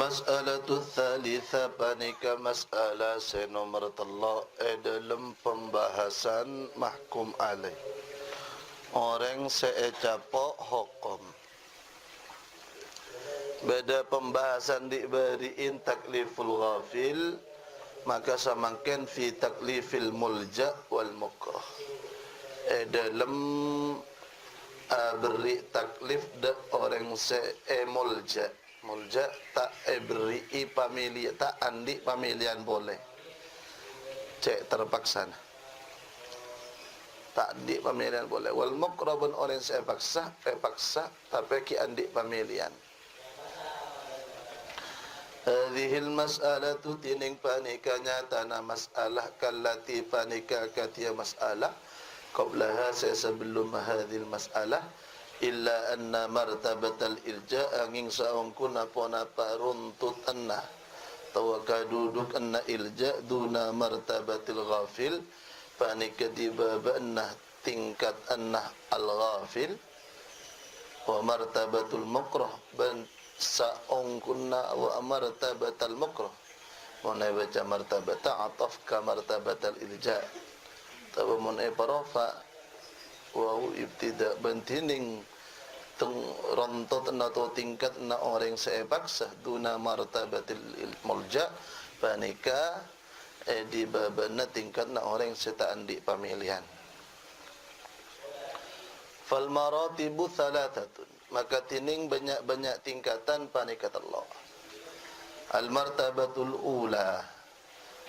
Al-mas'alatu thalitha panika mas'alah senomor telok dalam pembahasan mahkum alaih. Orang seecapok hukum. Beda pembahasan diberiin takliful ghafil, maka samakan fi taklifil mulja wal mukrah. Dalam beri taklif de orang mulja. Mulja tak beri pamilian, tak andi pamilian boleh. Cek terpaksa. Tak andi pamilian boleh. Wal mukrah pun orang paksa tapi ki andi pamilian. Hadhil mas'alatu tining panika nyatana mas'alah kallati panika katia mas'alah qablaha sebelum hadhil mas'alah illa anna martabatal irja angin saungkun apa runtut anna tawaka duduk anna ilja duna martabatil ghafil panika di babana tingkat anna al ghafil wa martabatul mukrah ban saungkunna wa martabatal mukrah mana baca martabata ataf ka martabatal ilja tawa mun parafa wa ibtida bantining tung rontot atau tingkat na orang seepaksa duna martabatil mulja panika di babana tingkat na orang setaandi pamilihan. Fal maratibu thalathatun, maka tining banyak-banyak tingkatan panika Allah. Al martabatul ula,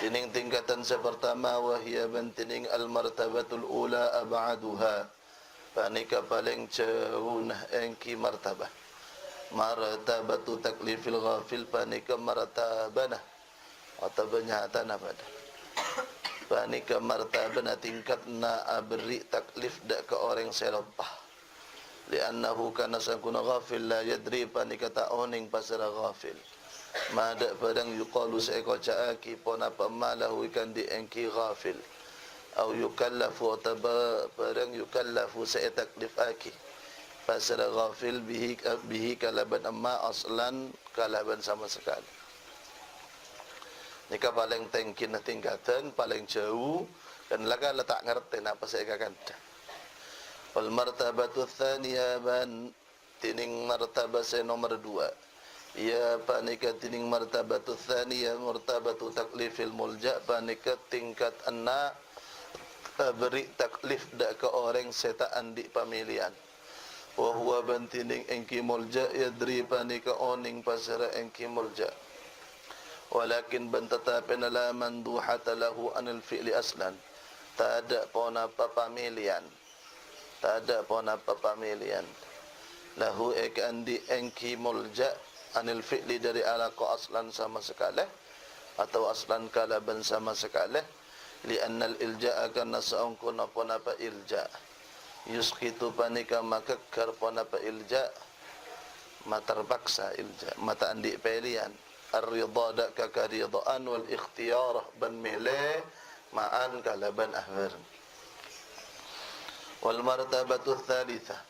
tining tingkatan sepertama wahia bantining al martabatul ula ab'aduha, panika paling jauh nah engki martabah. Martabatu taklifil ghafil panika martabana atau benyatana pada panika martabana tingkat na beri taklif dak ke orang selepah li'annahu kana sakuna ghafil la yadri panika ta'oning pasara ghafil mada padang yuqalu seeko caaki pon apa malahu ikan di engki ghafil au yukallafu ataba padang yukallafu seetaklif aki pasara ghafil bihi kalaban amma aslan kalaban sama sekali. Nika paling tinggi tingkatan paling jauh dan laga letak ngerti apa saya katakan. Wal martabatu tsaniyah ban tining martabah nomor 2. Ya panika tining martabatu tsaniyah martabatu taklifil mulja panika tingkat anna beri taklif dak ke orang seta andi pamilian. Wa huwa ban tining engki mulja yadri panika oning pasara engki mulja. Walakin bentatapin la manduhata lahu anil fi'li aslan. Tak ada pun apa pamilian. Tak ada pun apa pamilian. Lahu andi engki mulja anil fi'li dari alaqa aslan sama sekali atau aslan kalaban sama sekali. Li'annal ilja akan nasaungkun apa ilja. Yusqitu panika makakkar pun apa ilja. Materpaksa ilja. Mata andi pilihan. Ar-ridha dak karidhaan wal ikhtiyar ban milih ma'an kalaban ahwar. Wal martabatu tsalitsah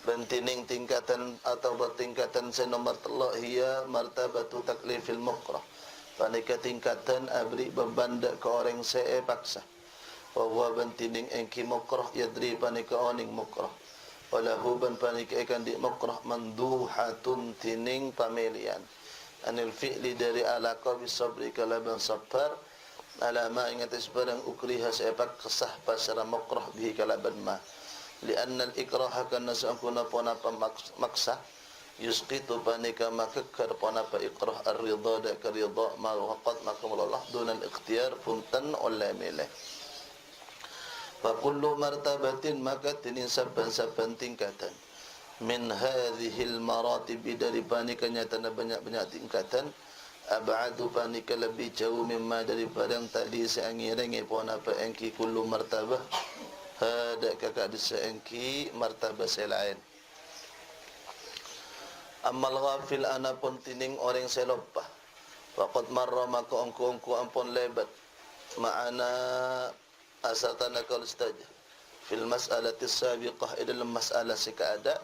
bantining tingkatan atau bertingkatan senomor telok hiya martabatu taklifil mukrah panika tingkatan abri beban dak ke orang seepaksa wa huwa bantining engki mukrah yadri panika oning mukrah walahu ban panika ikan di mukrah manduhatun tining pamilian anil fi'li dari alaqa bisabri kalaban sabar alama ingat sebarang ukriha sepak kesah pasara mukrah bihi kalaban ma li'anna al-ikraha kana sa'kuna ponapa maksa yusqitu panika makakkar ponapa ikrah ar-ridha da karidha ma waqat makamullah dunal ikhtiyar puntan oleh milih fa kullu martabatin maka tinin saban-saban tingkatan min hadhil maratib dari panika nyatana banyak-banyak tingkatan ab'adu panika lebih jauh mimma daripada yang tadi seangirenge pun apa engki kullu martabah hada kakak diseengki martabah selain amal ghafil ana pun tining orang selopah waqad marra maka ongko ampun lebat ma'ana asatana kal ustaz fil mas'alati sabiqah dalam masalah sekaada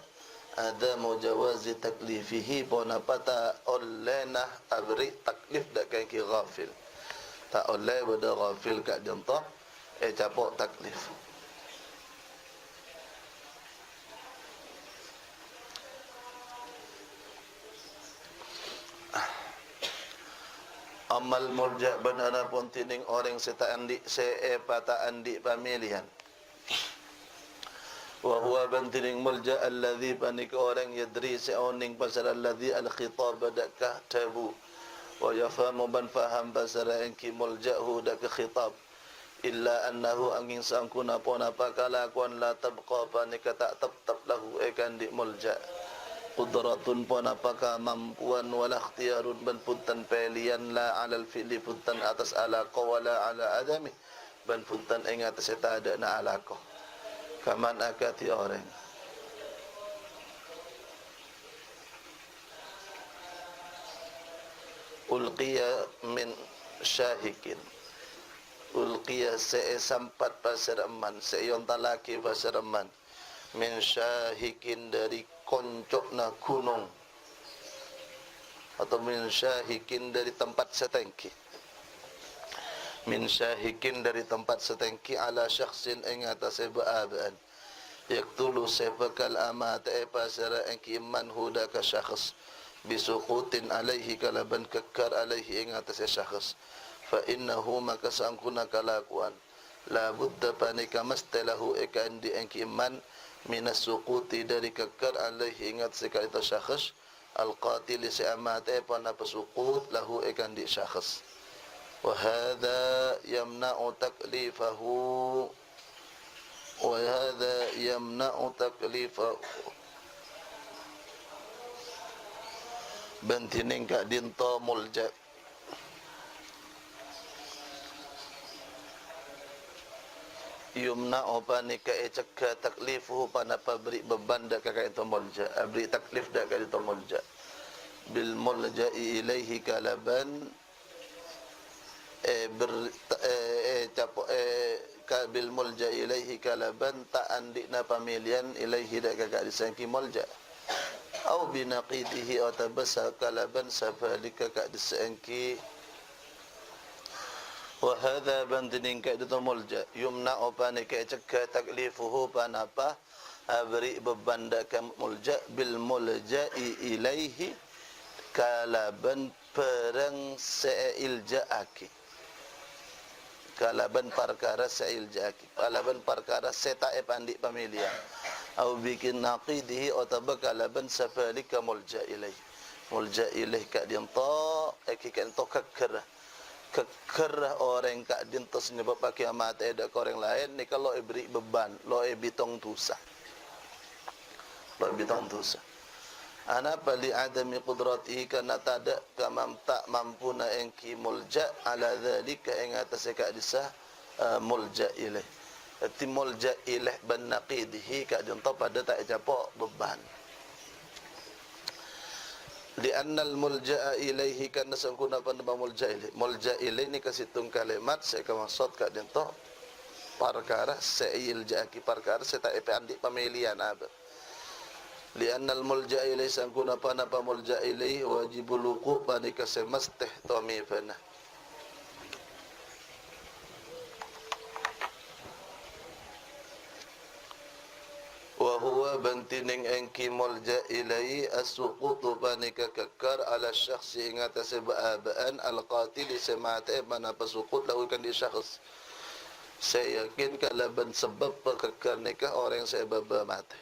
ada mujawazi taklifihi pun apa tak oleh nah abri taklif dak kan ki ghafil tak oleh benda ghafil kat jentah capok taklif. Amal mulja benar pun tining orang seta andik pata andik pamilihan. Wa huwa bantining mulja alladhi panik orang yadri seoning pasal alladhi al-khitab dakah tabu. Wa yafamu ban faham pasal engki muljahu dak khitab. Illa annahu angin sangkuna pun apa kalakuan la tabqa panik tak tetap lahu ekan di mulja. Qudratun pun apakah mampuan wala ikhtiyarun ban puntan pilihan la alal fi'li puntan atas alaqa wala ala adami ban puntan ing atas tak ada na alaqa kaman akati orang ulqiya min syahikin ulqiya sampat pasaraman seyon talaki pasaraman min syahikin dari koncokna gunung atau min syahikin dari tempat setengki min syahikin dari tempat setengki ala syakhsin ing atas ba'aban yaktulu sebakal amat pasara engki iman huda ka syakhs bisuqutin alaihi kalaban kekar alaihi ing atas syakhs fa innahu maka sangkuna kalakuan la budda panika mastalahu ikan di engki iman minas suquti dari kekar alaihi ingat sekali itu syakhs al-qatil si'amat pana pasuqut lahu ikan di syakhs wa hadha yamna'u taklifahu wa hadha yamna'u taklifahu bantining ka dinta mulja yumna opani ka ecaka taklifuhu panapa beri beban dak ka itu mulja beri taklif dak ka itu mulja bil mulja'i ilaihi kalaban bil mulja'i ilaihi kalaban ta andina pamilian ilaihi dak ka disangki mulja au binaqidihi atabasa kalaban safalika ka disangki. Wa hadha bandining ka itu mulja yumna opani ka cegah taklifuhu panapa beri beban dak mulja bil mulja'i ilaihi kalaban perang seiljaaki kalaban perkara seiljaaki kalaban perkara setae pandik pamilihan au bikin naqidihi atau kalaban safalika mulja ilaih ka dinta ekikan to kekerah orang kak dintos ni bapa kiamat ada ke orang lain ni kalau beri beban lo bitong tusa ana pali adami qudratihi kana tada kamam tak mampu na engki mulja ala zalika ing atas kak disah mulja ilaih ati mulja ilaih ban naqidihi kak dinto pada tak capok beban di annal mulja'a ilaihi kana sangkuna panaba mulja' ilaih ni kasitung kalimat saya maksud kat dento perkara seiljaaki perkara seta epe andi pamilian ab li annal mulja'a ilaihi sangkuna panaba mulja' ilaihi wajibul wuqu' panika semasteh tamifana wa huwa bantining engki mulja ilai as-suqutu panika kekar ala syakhsi ing atas ba'abaan al-qatil semate mana pasuqut lahu kan di syakhs saya yakin kalaban sebab kekar nikah orang sebab mati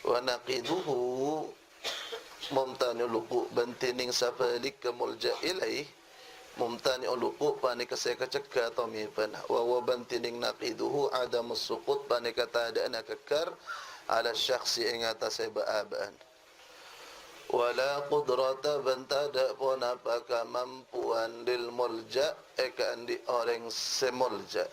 wa naqiduhu mumtani luqu bantining safalik ke mulja ilai mumtani luqu panika saya kecegah tamifan wa bantining naqiduhu adamus suqut panika tada ana kekar ala syakhsi ing atas ba'abaan wala qudrata bantada pun apa kemampuan lil mulja ekan di orang semulja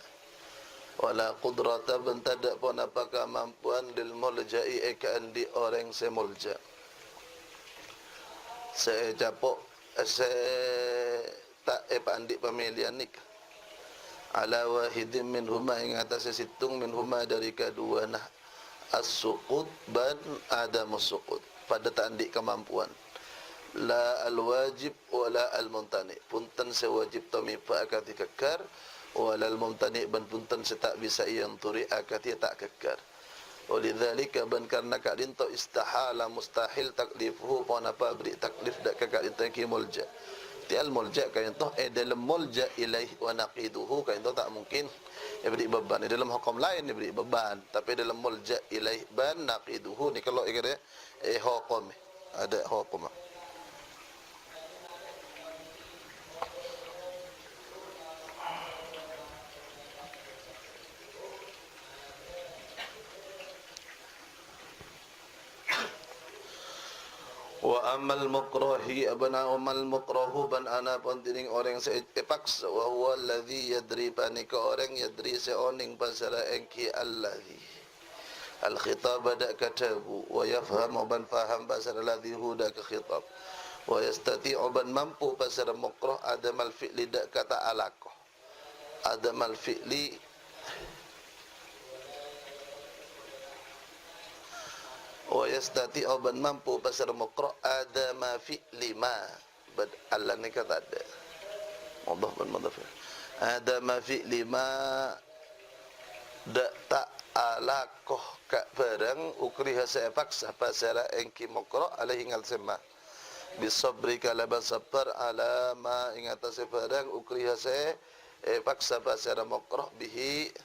wala qudrata bantada pun apa kemampuan lil mulja'i ekan di orang semulja saya capok saya tak pandik pemilihan nikah ala wahidin min huma ing atas situng min huma dari kedua nah as-suqut ban adamus suqut, pada tak andik kemampuan. La al-wajib wala al-mumtani, punten sewajib tomipa akati kekar, wala al-mumtani ban punten setak bisa yang turi akati tak kekar. Walidzalika ban karena kak dinto istahala mustahil taklifuhu, pon apa beri taklif dak kak dinto ki mulja. Ti al mulja kan itu dalam mulja ilaih wa naqiduhu, kan itu tak mungkin beri beban. Dalam hukum lain beri beban, tapi dalam mulja ilaih ban naqiduhu ni kalau ikare hukum ada hukum. Wa amal mukrahi abana amal mukrahu ban ana pontining orang sepaksa, wa huwa alladhi yadri panika orang yadri seoning pasara engki alladhi al khitab bada katabu, wa yafhamu ban faham pasara alladhi huda ka khitab, wa yastati'u ban mampu pasara mukrah adam al fi'li dak kata alaqah, adam al fi'li wa yastati'u ban mampu pasar muqra ada ma fi lima bad Allah ni kata ada mudhaf ban mudhaf ada ma fi lima dak tak alaqah ka barang ukriha saya paksa pasara engki muqra alaihi ngal sema bisabri kala basabar ala ma ingata se barang ukriha saya paksa pasara muqra bihi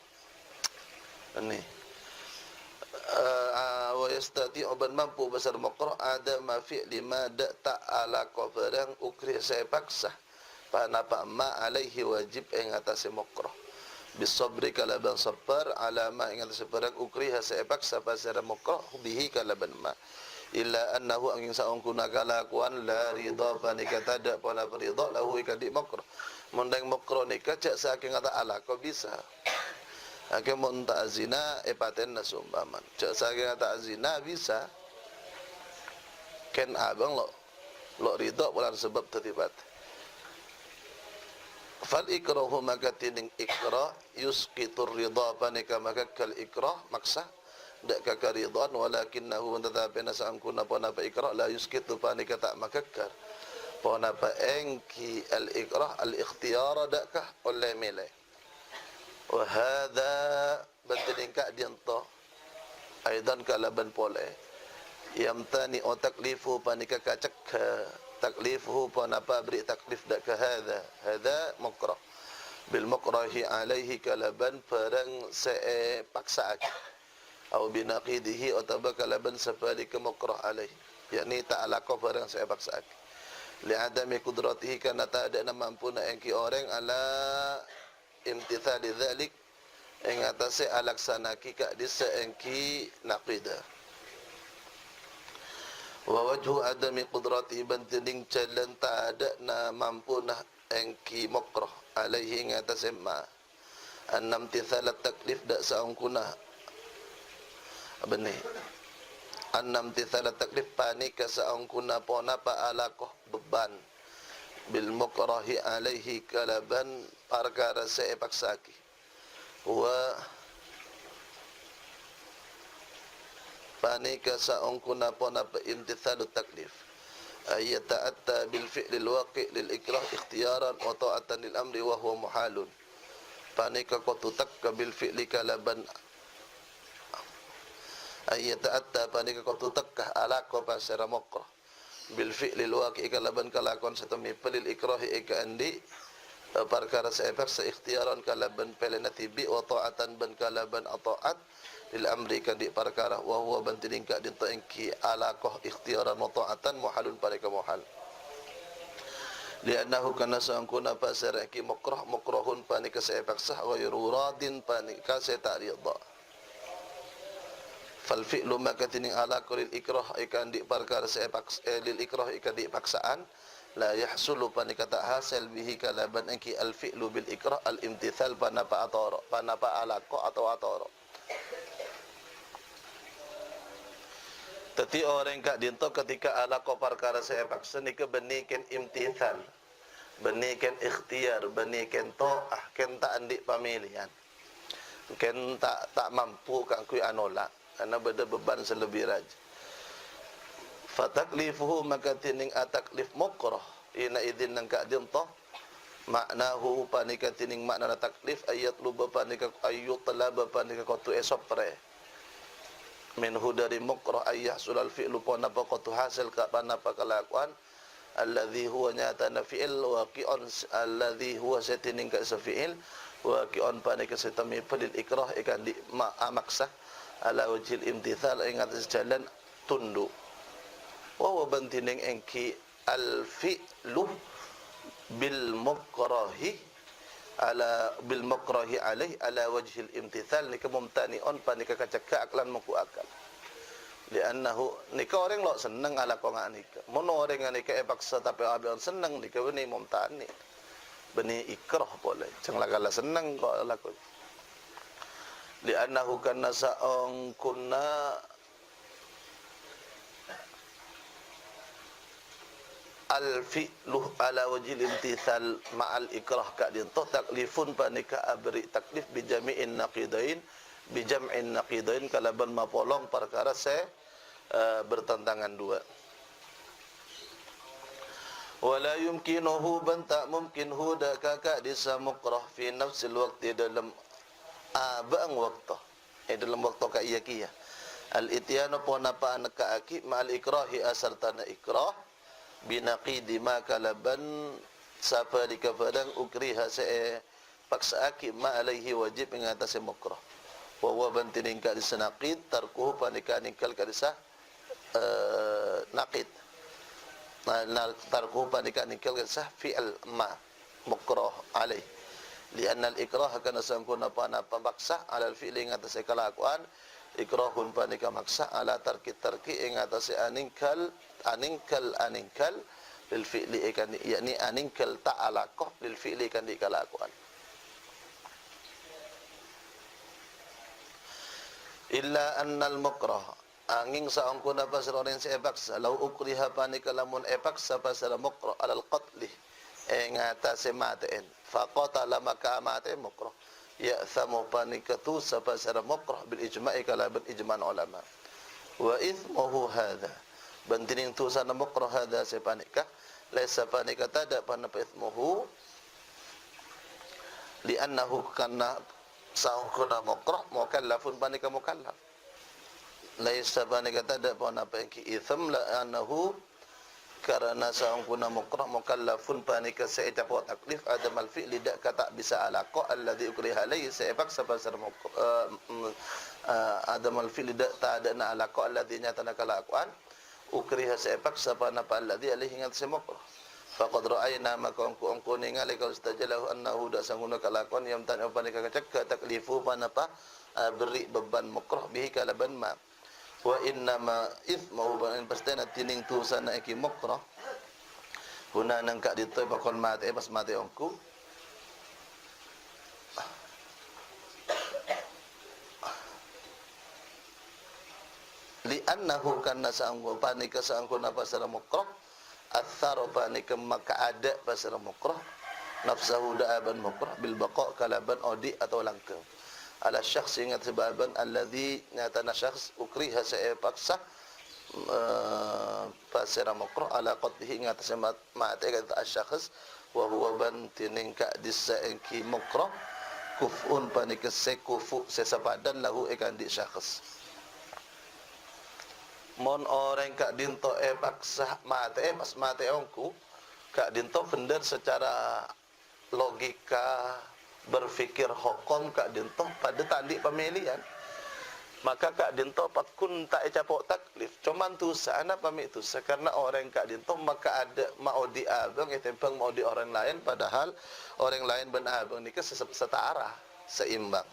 ini wa yastati'u ban mampu besar muqra ada ma fi'li ma da ta'ala qabarang ukri saya paksa panapa ma alaihi wajib ing atase muqra bisabri kalaban sabar ala ma ing atase barang ukri saya paksa pasar muqra bihi kalaban ma illa annahu angin saung kuna kalakuan la ridha panika tada pala ridha lahu ikadi muqra mundang muqra nikah cak saking kata ala kau bisa Ake mun tak zina paten na sumbaman. Cak saking tak zina bisa. Ken abang lo ridho bulan sebab terlibat. Fal ikrahu maka tining ikrah yusqitur ridha panika maka kal ikrah maksa dak ka ridhan walakinahu tetapi nasangkuna pona pa ikrah la yusqitu panika tak makakar. Pona pa engki al ikrah al ikhtiyar dak ka oleh milih. Wa hadza badalingka dianto aidan kalaban pole yamtani o taklifu panika kacak taklifu panapa beri taklif dak ka hadza mukrah bil mukrahi alaihi kalaban perang se paksa atau binaqidihi atau kalaban safali ke mukrah alaihi yakni ta'ala ko perang se paksa li adami qudratihi kana tak ada mampu na engki orang ala imtithali dzalik ing atase alaksana kika disa engki naqida wa wajhu adami qudrati bantining jalan ta ada na mampu na engki mukrah alaihi ing atase ma annam tithalat taklif dak saungkuna abene annam tithalat taklif panika saungkuna pona pa alaqah beban bil mukrahi alaihi kalaban perkara saya paksaki wa panika saungkuna pona imtithalu taklif ayata'atta bil fi'li al waqi' lil ikrah ikhtiyaran wa ta'atan lil amri wa huwa muhalun panika qatutakka bil fi'li kalaban ayata'atta panika qatutakka ala ko pasara mukrah bil fi'li al-waqi' kalaban kalakon satami pelil ikrahi ika andi perkara seefek seikhtiaran kalaban pelenati bi wa ta'atan ban kalaban ata'at lil amri kan di perkara wa huwa bantining ka dinta engki alaqah ikhtiaran wa ta'atan muhalun pareka muhal li'annahu kana sangkuna pasara ki mukrahun panika seefek sah wa yuradin panika se ta'ridha fal fi'lu maka tining ala kulil ikrah ikan di perkara sepaks lil ikrah ikan di paksaan la yahsulu panika tak hasil bihi kalaban engki al fi'lu bil ikrah al imtithal panapa atara panapa alaqa atau atara teti orang kak dinto ketika alaqa perkara sepaksa nika beniken imtithal beniken ikhtiar beniken ta'ah ken tak andik pamilihan ken tak mampu kang kui anolak karena beda beban selebih raj. Fataklifuhu maka tining ataklif mukrah ina idin nang ka dinto maknahu panika tining makna taklif ayat luba panika ayut talaba panika qatu esopre minhu dari mukrah ayah sulal fi'lu pon apa qatu hasil ka panapa kelakuan alladhi huwa nyata fi'il waqi'un alladhi huwa setining ka fi'il waqi'un panika setami pedil ikrah ikan di maksa ala wajhil imtithal ing atas jalan tunduk wa bantining engki al fi'lu bil mukrahi alaih ala wajhil imtithal nika mumtani'un panika kacaka aklan muku akal li'annahu nika orang lo seneng ala ko nika mun orang nika paksa tapi abion seneng nika beni mumtani beni ikrah boleh jeng lagala seneng kok laku li'annahu kana sa'ong kunna al-fi'luh ala wajil imtithal ma'al ikrah ka dinto taklifun panika abri taklif bijami'in naqidain bijam'in naqidain kalaban mapolong perkara bertentangan dua wala yumkinuhu ban tak mungkin huda kakak disa mukrah fi nafsil waqti dalam abang waktu dalam waktu ka iya kia al-ityanu ponapa anaka aki ma'al ikrahi asartana ikrah binaqidi ma kalaban sapa di kafadang ukriha se paksa aki ma alaihi wajib mengatasi mukrah wa bantining ka disanaqid tarkuhu panika ningkal ka disa naqid tarkuhu panika ningkal ka disa fi'al ma mukrah alaih lianna al-ikrah kana sangkuna panapa paksa ala al-fi'li ngatasi kelakuan ikrahun panika maksa ala tarki ing atase aningkal lil fi'li ikan yakni aningkal ta'alaqah lil fi'li ikan di kelakuan illa annal mukrah angin saangkuna pasroren se paksa law ukriha panika lamun paksa pasal mukrah alal qatli ing atase maten faqatala maka mate mukrah ya'thamu panikatu sapasara mukrah bil ijma'i kalaban ijman ulama wa ithmuhu hadha bantining tu sana mukrah hadha sepanika laisa panika tada panapa ithmuhu li'annahu kana sa'ukuna mukrah mukallafun panika mukallaf laisa panika tada panapa engki itham la'annahu karena sa'ukuna mukrah mukallafun panika se'itapot taklif adamal fi'li dak kata bisa alaqa alladhi ukriha alayhi se'pak sapasar adamal fi'li dak tada na alaqa alladhi nyatana kalakuan ukriha se'pak sapanapa alladhi alayhi ngat semukrah faqad ra'ayna maka angku ningali kau istajalahu annahu dak sanguna kalakuan yang tanya panika kacak taklifu panapa beri beban mukrah bihi kalaban ma wa innama ithmu banan pastana tining tu sana iki mukrah guna nang ka ditoy bakon mate pas mate ongku li annahu kana sanggo panika sangko pasara mukrah atharo panika maka ada pasara mukrah nafsahu da'aban mukrah bil baqa kalaban odi atau langka ala syakhs ingat sebaban alladhi nyatana syakhs ukriha paksa pasira mukrah ala qatlihi ingat semat mate kata syakhs wa huwa bantining ka disaiki mukrah kufun panika sekufu sesapadan lahu ikan di syakhs mon orang kak dinto paksa mate pas mate ongku kak dinto bener secara logika berfikir hukum kak dinto pada tandi pemilihan maka kak dinto pakun tak capok taklif cuman tu sana pamit tu karena orang kak dinto maka ada mau di abang itempang mau di orang lain padahal orang lain ben abang ni ke setara seimbang